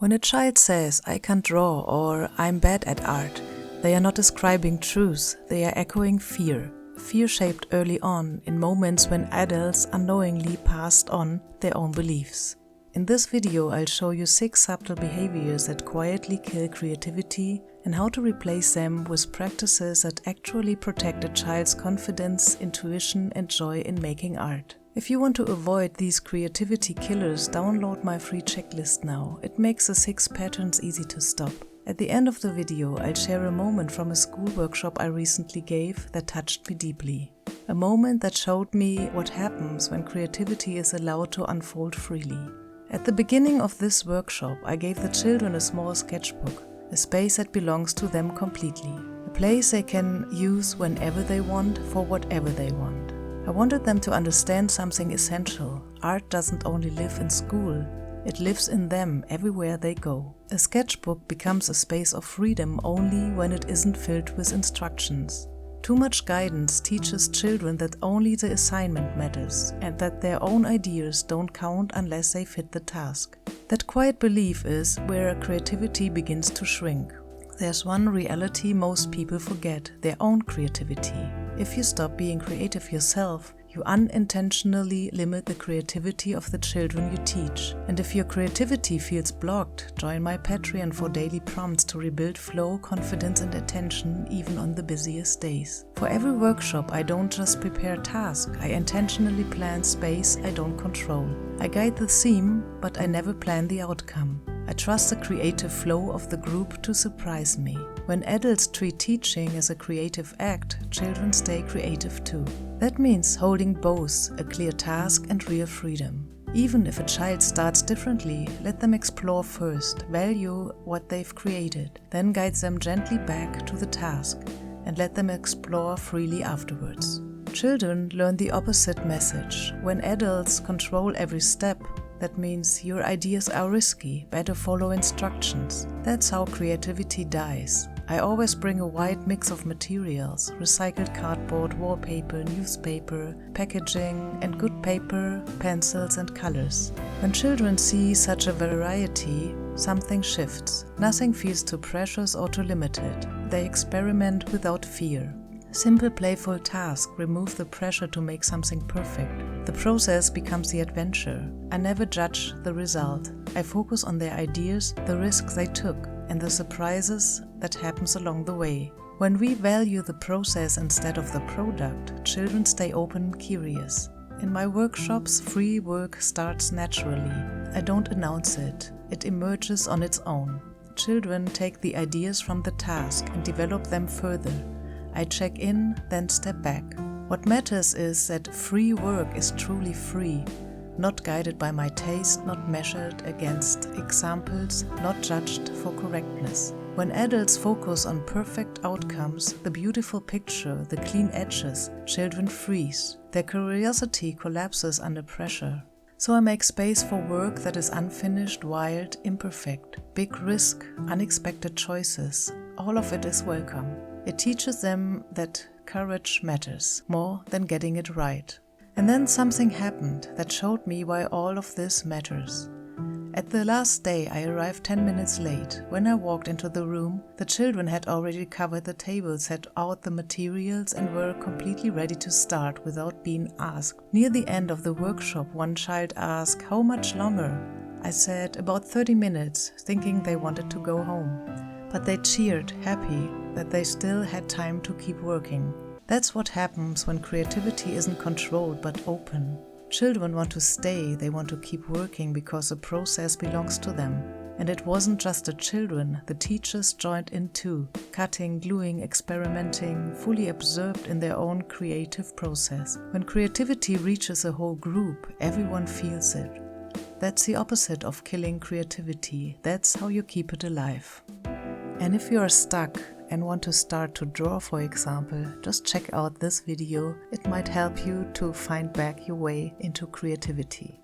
When a child says, "I can't draw" or "I'm bad at art," they are not describing truth, they are echoing fear. Fear shaped early on in moments when adults unknowingly passed on their own beliefs. In this video, I'll show you 6 subtle behaviors that quietly kill creativity and how to replace them with practices that actually protect a child's confidence, intuition, and joy in making art. If you want to avoid these creativity killers, download my free checklist now. It makes the 6 patterns easy to stop. At the end of the video, I'll share a moment from a school workshop I recently gave that touched me deeply. A moment that showed me what happens when creativity is allowed to unfold freely. At the beginning of this workshop, I gave the children a small sketchbook, a space that belongs to them completely. A place they can use whenever they want, for whatever they want. I wanted them to understand something essential. Art doesn't only live in school. It lives in them everywhere they go. A sketchbook becomes a space of freedom only when it isn't filled with instructions. Too much guidance teaches children that only the assignment matters and that their own ideas don't count unless they fit the task. That quiet belief is where creativity begins to shrink. There's one reality most people forget: their own creativity. If you stop being creative yourself, you unintentionally limit the creativity of the children you teach. And if your creativity feels blocked, join my Patreon for daily prompts to rebuild flow, confidence, and attention even on the busiest days. For every workshop, I don't just prepare tasks, I intentionally plan space I don't control. I guide the theme, but I never plan the outcome. I trust the creative flow of the group to surprise me. When adults treat teaching as a creative act, children stay creative too. That means holding both a clear task and real freedom. Even if a child starts differently, let them explore first, value what they've created, then guide them gently back to the task, and let them explore freely afterwards. Children learn the opposite message. When adults control every step, that means your ideas are risky, better follow instructions. That's how creativity dies. I always bring a wide mix of materials: recycled cardboard, wallpaper, newspaper, packaging, and good paper, pencils, and colors. When children see such a variety, something shifts. Nothing feels too precious or too limited. They experiment without fear. Simple, playful tasks remove the pressure to make something perfect. The process becomes the adventure. I never judge the result. I focus on their ideas, the risks they took, and the surprises that happens along the way. When we value the process instead of the product, children stay open and curious. In my workshops, free work starts naturally. I don't announce it. It emerges on its own. Children take the ideas from the task and develop them further. I check in, then step back. What matters is that free work is truly free, not guided by my taste, not measured against examples, not judged for correctness. When adults focus on perfect outcomes, the beautiful picture, the clean edges, children freeze. Their curiosity collapses under pressure. So I make space for work that is unfinished, wild, imperfect. Big risk, unexpected choices, all of it is welcome. It teaches them that courage matters more than getting it right. And then something happened that showed me why all of this matters. At the last day, I arrived 10 minutes late. When I walked into the room, the children had already covered the table, set out the materials, and were completely ready to start without being asked. Near the end of the workshop, one child asked, "How much longer?" I said, "About 30 minutes," thinking they wanted to go home. But they cheered, happy that they still had time to keep working. That's what happens when creativity isn't controlled but open. Children want to stay, they want to keep working because the process belongs to them. And it wasn't just the children, the teachers joined in too, cutting, gluing, experimenting, fully absorbed in their own creative process. When creativity reaches a whole group, everyone feels it. That's the opposite of killing creativity. That's how you keep it alive. And if you are stuck and want to start to draw, for example, just check out this video. It might help you to find back your way into creativity.